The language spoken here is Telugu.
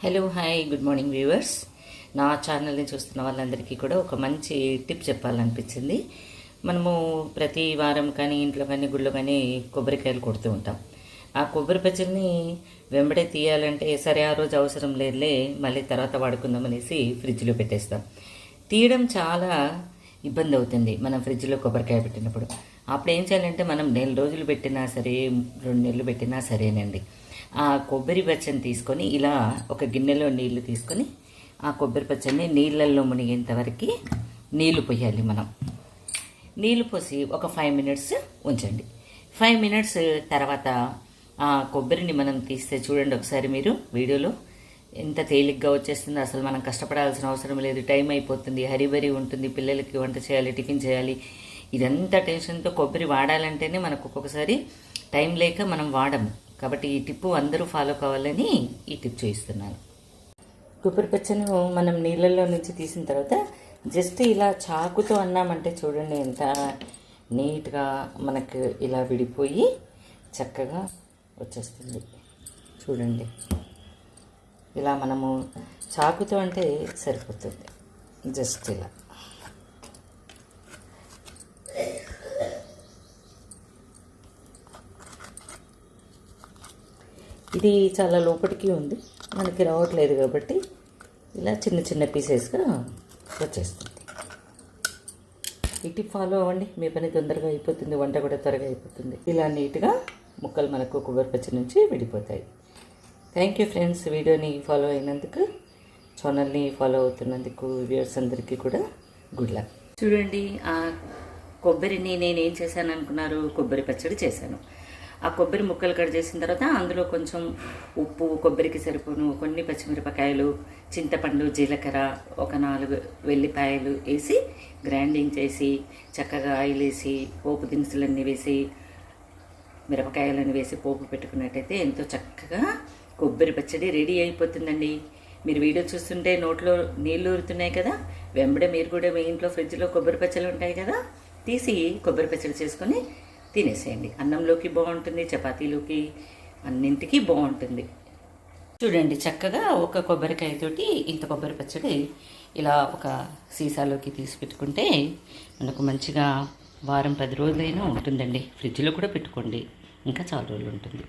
Hello hi good morning viewers. నా ఛానల్ని చూస్తున్న వాళ్ళందరికీ కూడా ఒక మంచి టిప్ చెప్పాలనిపించింది. మనము ప్రతి వారం కానీ ఇంట్లో కానీ గుళ్ళో కానీ కొబ్బరికాయలు కొడుతూ ఉంటాం. ఆ కొబ్బరి పచ్చడిని వెంబడే తీయాలంటే సరే ఆ రోజు అవసరం లేదులే మళ్ళీ తర్వాత వాడుకుందాం అనేసి ఫ్రిడ్జ్లో పెట్టేస్తాం. తీయడం చాలా ఇబ్బంది అవుతుంది మనం ఫ్రిడ్జ్లో కొబ్బరికాయ పెట్టినప్పుడు. అప్పుడు ఏం చేయాలంటే మనం నెల రోజులు పెట్టినా సరే 2 నెలలు పెట్టినా సరేనండి, ఆ కొబ్బరి పచ్చని తీసుకొని ఇలా ఒక గిన్నెలో నీళ్లు తీసుకొని ఆ కొబ్బరి పచ్చని నీళ్ళల్లో మునిగేంత వరకు నీళ్లు పోయాలి. మనం నీళ్లు పోసి ఒక 5 మినిట్స్ ఉంచండి. 5 మినిట్స్ తర్వాత ఆ కొబ్బరిని మనం తీస్తే చూడండి ఒకసారి మీరు వీడియోలో ఎంత తేలిగ్గా వచ్చేస్తుంది. అసలు మనం కష్టపడాల్సిన అవసరం లేదు. టైం అయిపోతుంది, హరిబరి ఉంటుంది, పిల్లలకి వంట చేయాలి, టిఫిన్ చేయాలి, ఇదంతా టెన్షన్తో కొబ్బరి వాడాలంటేనే మనకు ఒక్కొక్కసారి టైం లేక మనం వాడము. కాబట్టి ఈ టిప్పు అందరూ ఫాలో కావాలని ఈ టిప్ చూపిస్తున్నాను. కొబ్బరి పచ్చను మనం నీళ్ళల్లో నుంచి తీసిన తర్వాత జస్ట్ ఇలా చాకుతో అన్నామంటే చూడండి ఎంత నీట్గా మనకు ఇలా విడిపోయి చక్కగా వచ్చేస్తుంది. చూడండి ఇలా మనము చాకుతో అంటే సరిపోతుంది. జస్ట్ ఇలా ఇది చాలా లోపలికి ఉంది, మనకి రావట్లేదు కాబట్టి ఇలా చిన్న చిన్న పీసెస్గా వచ్చేస్తుంది. ఈ టిప్ ఫాలో అవ్వండి, మీ పని తొందరగా అయిపోతుంది, వంట కూడా త్వరగా అయిపోతుంది. ఇలా నీట్గా ముక్కలు మనకు కొబ్బరి పచ్చడి నుంచి విడిపోతాయి. థ్యాంక్ యూ ఫ్రెండ్స్, వీడియోని ఫాలో అయినందుకు, ఛానల్ని ఫాలో అవుతున్నందుకు వ్యూవర్స్ అందరికీ కూడా గుడ్ లక్. చూడండి ఆ కొబ్బరిని నేనేం చేశాను అనుకున్నారు, కొబ్బరి పచ్చడి చేశాను. ఆ కొబ్బరి ముక్కలు కట్ చేసిన తర్వాత అందులో కొంచెం ఉప్పు, కొబ్బరికి సరిపోను కొన్ని పచ్చిమిరపకాయలు, చింతపండు, జీలకర్ర, ఒక 4 వెల్లిపాయలు వేసి గ్రైండింగ్ చేసి చక్కగా ఆయిల్ వేసి పోపు దినుసులన్నీ వేసి మిరపకాయలను వేసి పోపు పెట్టుకున్నట్టయితే ఎంతో చక్కగా కొబ్బరి పచ్చడి రెడీ అయిపోతుందండి. మీరు వీడియో చూస్తుంటే నోట్లో నీళ్ళు ఊరుతున్నాయి కదా, వెంబడే మీరు కూడా మీ ఇంట్లో ఫ్రిడ్జ్లో కొబ్బరి పచ్చళ్ళు ఉంటాయి కదా, తీసి కొబ్బరి పచ్చడి చేసుకొని తినేసేయండి. అన్నంలోకి బాగుంటుంది, చపాతీలోకి, అన్నింటికి బాగుంటుంది. చూడండి చక్కగా ఒక కొబ్బరికాయతోటి ఇంత కొబ్బరి పచ్చడి ఇలా ఒక సీసాలోకి తీసి పెట్టుకుంటే మనకు మంచిగా వారం 10 రోజులైనా ఉంటుందండి. ఫ్రిడ్జ్లో కూడా పెట్టుకోండి, ఇంకా చాలా రోజులు ఉంటుంది.